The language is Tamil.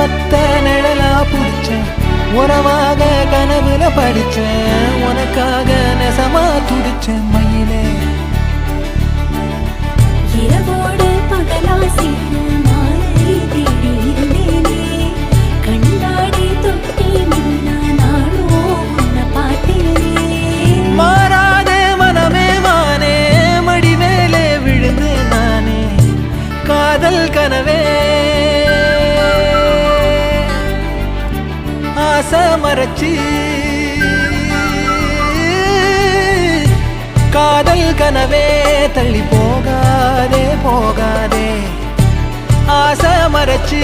ஒத்த நிழலா புடிச்சேன் உறவாக கனவுல படிச்சேன் உனக்காக நெசமா துடிச்சேன் மயிலே இரவோடு பகலா சேர மாலை தேடி இருந்தேனே கண்டாடி தொட்டி நின்னா நானோ உன்னை பார்த்தேனே மாறாதே மனமே மானே மடி மேலே விழுந்து நானே காதல் கனவே ஆசை மறைச்சி காதல் கனவே தள்ளி போகாதே போகாதே ஆசை மறைச்சி